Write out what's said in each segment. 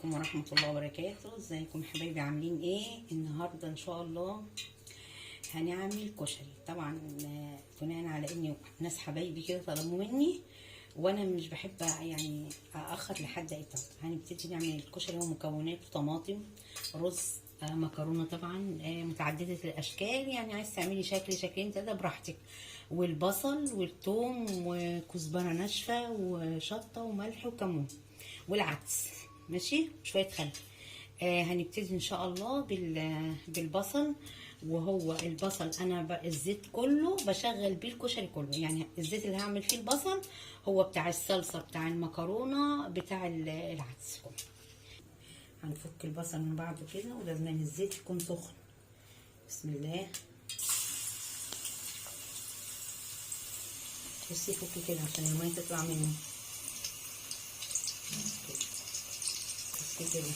عليكم ورحمة الله وبركاته. ازيكم حبايبي، عاملين ايه؟ النهاردة ان شاء الله هنعمل كشري. طبعا بناء على ان ناس حبايبي كده طلبوا مني، وانا مش بحب يعني اخر لحد اي طلب. هنبتدي نعمل الكشري. هو مكوناته طماطم، رز، مكرونه طبعا متعدده الاشكال، يعني عايز تعملي شكلين تلاته براحتك، والبصل والثوم وكزبره ناشفه وشطه وملح وكمون والعدس، ماشي، شويه خل. هنبتدي ان شاء الله بالبصل. وهو البصل انا الزيت كله بشغل بيه الكشري كله، يعني الزيت اللي هعمل فيه البصل هو بتاع الصلصه بتاع المكرونه بتاع العدس كله. هنفك البصل من بعضه كده، ولازم الزيت يكون سخن. بسم الله. بصي فكي كده عشان الميه تطلع منه. بصي كده.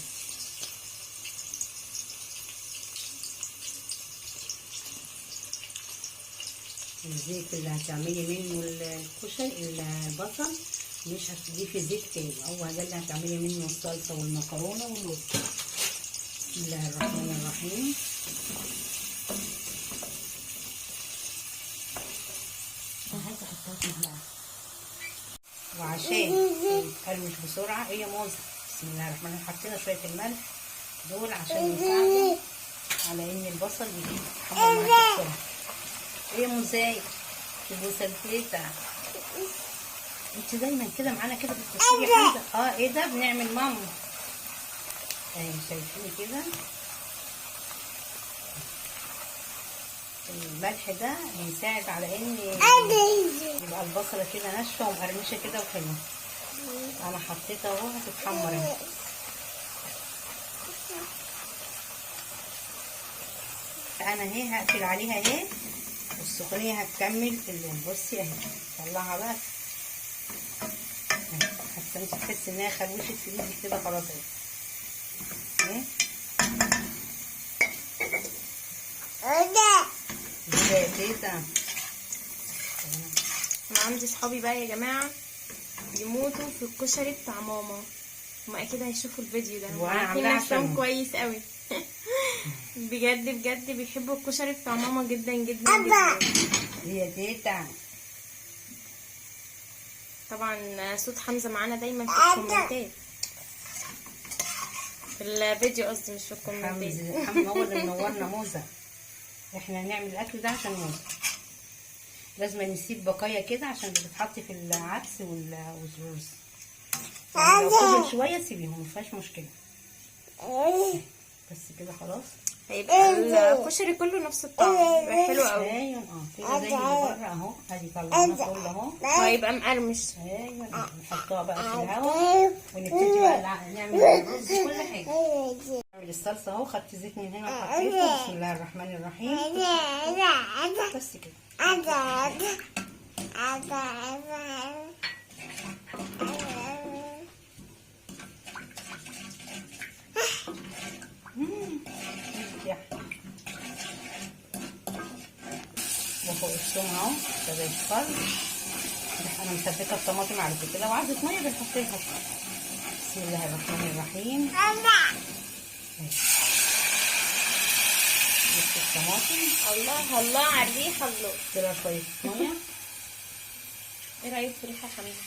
الزيت اللي هتعملي منه الكشري البصل مش هتضيفي زيت تاني، هو ده اللي هتعملي منه الصلصه والمكرونه والرز. بسم الله الرحمن الرحيم. عايزه احطها في المعلقه، وعشان تقرمش بسرعه هي موزه. بسم الله الرحمن الرحيم. حطينا شويه الملح دول عشان يساعدوا على ان البصل يتحمر معاكي بسرعه. ايه موزاي تبوسه التيتا، انت دايما كده معانا كده في التصوير يا حمزه. ايه ده بنعمل ماما اهي، شايفين كده الملح ده بيساعد على ان يبقى البصله كده ناشفه ومقرمشه كده وحلوه. انا حطيتها اهو هتتحمر اهي. انا اهي هقفل عليها اهي، والسخونيه هتكمل في اللون. بصي اهي، طلعها بقى حتى انت تحسي انها خلوشت في ايدك كده. خلاص اهي يا تيتا. انا عندي صحابي بقى يا جماعه بيموتوا في الكشري بتاع ماما، هما اكيد هيشوفوا الفيديو ده وعارفين نفسهم كويس قوي. بجد بجد بيحبوا الكشري بتاع ماما جدا جدا جدا. يا تيتا. طبعا صوت حمزه معانا دايما في الكومنتات، في الفيديو قصدي مش في الكومنتات. حمزه هو اللي منورنا موزه. احنا هنعمل الاكل ده عشان موزه، لازم نسيب بقايا كده عشان بتتحط في العدس والرز. يعني لو فضل شويه سيبيهم مفيهاش مشكله. بس كده خلاص هيبقى الكشري كله نفس الطعم، هيبقى حلو قوي. ايوه كده زي اللي بره اهو. ادي طلعنا كله اهو، وهيبقى مقرمش. ايوه نحطها بقى في الهواء ونبتدي بقى نعمل الرز كل حاجه. نعمل الصلصه اهو. خدت زيت من هنا وحطيته. بسم الله الرحمن الرحيم. بس كده. وفوق الثوم اهو ابتدى يصفر. انا مثبته الطماطم على كده، لو عايزه ميه بنحط لها. بسم الله الرحمن الرحيم. بص الطماطم، الله الله على الريحه. الله كده شويه ميه. ايه رايك في الريحه حميده؟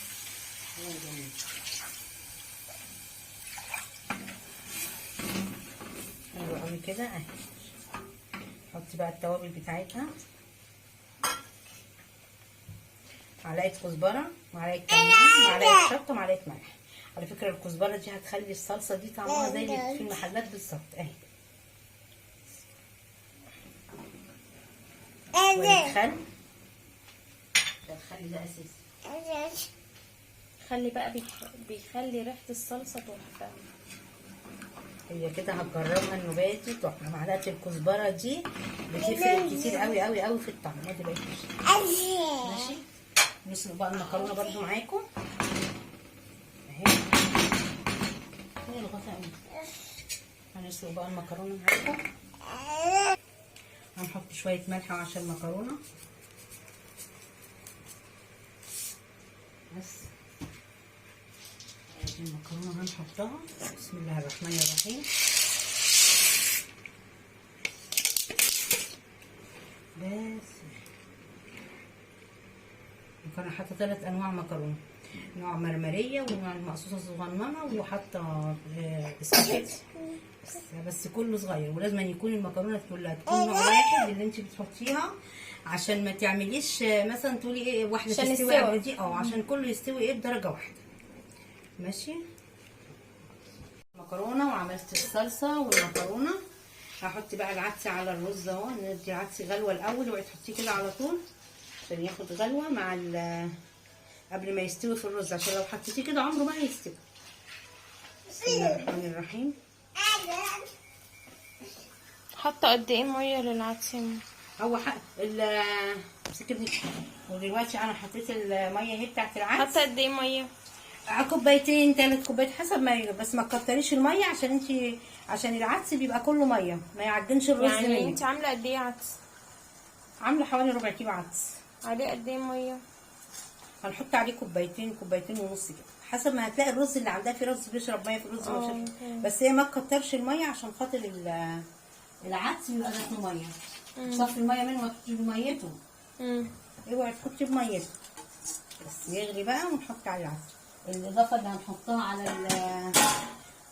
حلو قوي كده اهي. حطي بقى التوابل بتاعتها، معلقه كزبره، معلقه كمون، معلقه شطه، معلقه ملح. على فكره الكزبره دي هتخلي الصلصه دي طعمها زي اللي في المحلات بالظبط اهي. شويه خل، الخل ده اساسي. خلي بقى بيخلي ريحه الصلصه تحفه. هي كده هتجربها النباتي تحفه. معلقه الكزبره دي بتفرق كتير قوي قوي قوي في الطعم. ادي بقى ماشي. نسلق بقى المكرونه برضو معاكم اهي. هي الغطاء هنسلق بقى المكرونه معاكم. هنحط شويه ملح عشان المكرونه بس. المكرونه هنحطها. بسم الله الرحمن الرحيم. بس كنا حاطه 3 انواع مكرونه، نوع مرمريه ونوع المقصوصه الصغننه وحاطه سباكيتي، بس كله صغير. ولازم يكون المكرونه كلها تكون نوع واحد اللي انت بتحطيها، عشان ما تعمليش مثلا تقولي ايه واحده تستوي قبل دي، عشان كله يستوي ايه بدرجه واحده. ماشي. مكرونه وعملت الصلصه والمكرونه. هحط بقى العدس على الرز اهو. ندي العدس غلوه الاول، اوعي تحطيه كده على طول عشان ياخد غلوه مع قبل ما يستوي في الرز، عشان لو حطيتيه كده عمره ما هيستوي. بسم الله الرحمن الرحيم. حاطه قد ايه ميه للعدس؟ هو مسكتني. ودلوقتي انا حطيت الميه اهي بتاعت العدس. حاطه قد ايه ميه؟ كوبايتين 3 كوبايات حسب ما يجي، بس ما تكتريش الميه عشان العدس بيبقى كله ميه، ما يعجنش الرز منك. يعني انت عامله قد ايه عدس؟ عامله حوالي ربع كيلو عدس. عليه قد ايه ميه؟ هنحط عليه كوبايتين ونص كده، حسب ما هتلاقي الرز اللي عندها. في رز بيشرب ميه، في رز ما بيشربش، بس هي ما تكترش الميه عشان خاطر العدس بيبقى ذاته ميه. صفي الميه منه وتحطي بميته. اوعي تحطي بميته، بس يغلي بقى ونحط عليه العدس. الاضافه اللي هنحطها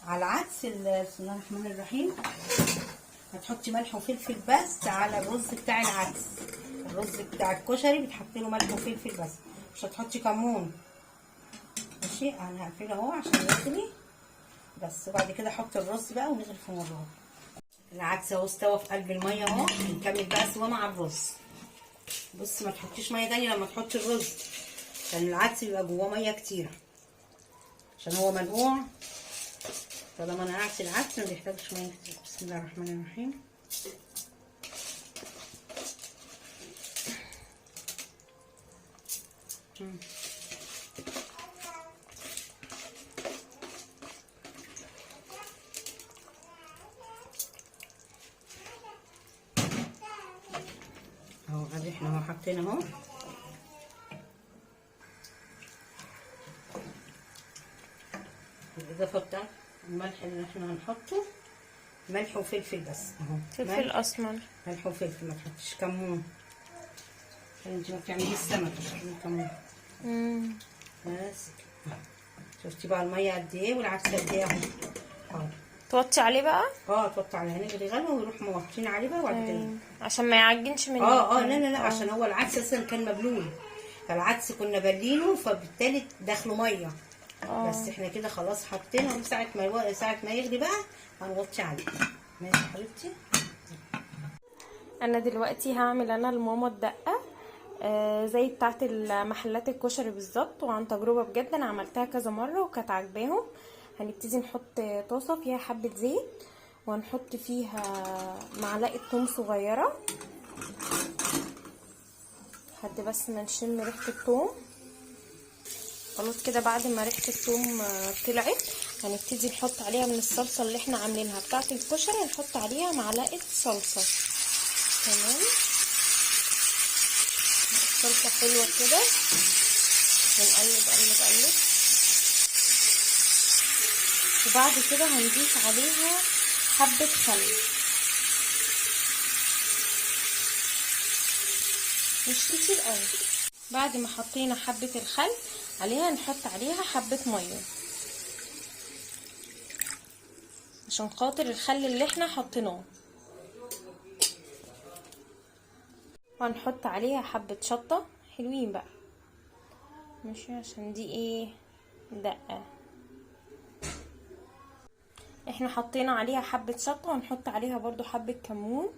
على العدس، بسم الله الرحمن الرحيم، هتحطي ملح وفلفل بس على الرز بتاع العدس. الرز بتاع الكشري بتحطي له ملح وفلفل بس، مش هتحطي كمون. ماشي. انا هقفله اهو عشان يغلي بس، وبعد كده احط الرز بقى ونغرف في مره. العدس اهو استوى في قلب الميه اهو. نكمل بقى سوا مع الرز. بصي ما تحطيش ميه تانية لما تحطي الرز، عشان العدس بيبقى جواه ميه كتيره عشان هو منقوع. طالما انا نقعت العدس ما بيحتاجش ميه كتير. بسم الله الرحمن الرحيم. اهو ادي احنا اهو حطينا اهو. الاضافه بتاعت الملح اللي احنا هنحطه ملح وفلفل بس اهو. فلفل اسمر، ملح وفلفل، ما تحطيش كمون عشان انت ما بتعمليش سمك عشان كمون. بس شفتي بقى الميه قد ايه والعدس قد ايه اهو. توطي عليه بقى؟ توطي عليه. هنغلي غلوه ونروح موطين عليه بقى وبعد كده عشان ما يعجنش منك. لا عشان هو العدس اصلا كان مبلول، فالعدس كنا بلينه فبالتالي داخله ميه. بس احنا كده خلاص حطينا، وساعه ما يغلي بقى هنوطي عليه. ماشي يا حبيبتي. انا دلوقتي هعمل لماما الدقه زي بتاعه المحلات الكشري بالظبط، وعن تجربه بجد انا عملتها كذا مره وكانت عاجباهم. هنبتدي نحط طاسه فيها حبه زيت، وهنحط فيها معلقه ثوم صغيره لحد بس ما نشم ريحه الثوم. خلاص كده بعد ما ريحه الثوم طلعت هنبتدي نحط عليها من الصلصه اللي احنا عاملينها بتاعه الكشري، نحط عليها معلقه صلصه. تمام. صلصه حلوه كده ونقلب قلب. وبعد كده هنضيف عليها حبه خل، مش كتير قوي. بعد ما حطينا حبه الخل عليها نحط عليها حبه ميه عشان خاطر الخل اللي احنا حطيناه، وهنحط عليها حبه شطه حلوين بقى. ماشي. عشان دي ايه دقه. احنا حطينا عليها حبه شطه، وهنحط عليها برضو حبه كمون.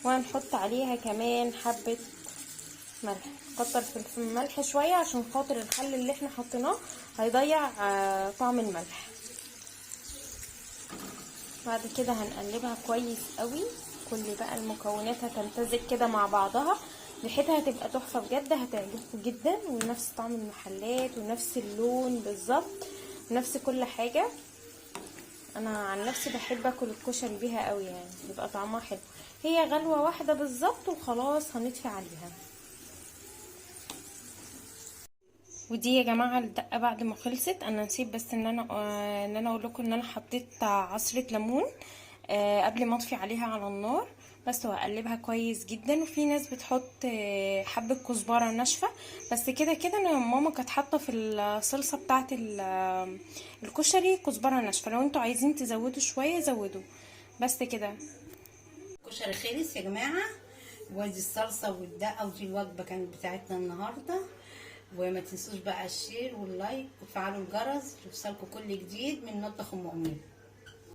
وهنحط عليها كمان حبه ملح. كتر في الملح شويه عشان خاطر الخل اللي احنا حطيناه هيضيع طعم الملح. بعد كده هنقلبها كويس قوي. كل بقى المكونات هتمتزج كده مع بعضها، ريحتها هتبقى تحفه بجد، هتعجبكم جدا، ونفس طعم المحلات ونفس اللون بالظبط ونفس كل حاجه. انا عن نفسي بحب اكل الكشري بيها قوي، يعني بيبقى طعمها حلو. هي غلوه واحده بالظبط وخلاص هنطفي عليها. ودي يا جماعه الدقه بعد ما خلصت. انا نسيت بس ان انا اقول لكم ان انا حطيت عصره ليمون قبل ما اطفي عليها على النار بس، وهقلبها كويس جدا. وفي ناس بتحط حبه كزبره ناشفه، بس كده كده انا ماما كانت حاطه في الصلصه بتاعه الكشري كزبره ناشفه. لو انتوا عايزين تزودوا شويه زودوا، بس كده. الكشري خلص يا جماعه، وادي الصلصه والدقه، ودي الوجبه كانت بتاعتنا النهارده. وما تنسوش بقى الشير واللايك وتفعلوا الجرس ليوصلكوا كل جديد من مطبخ ام امنيه.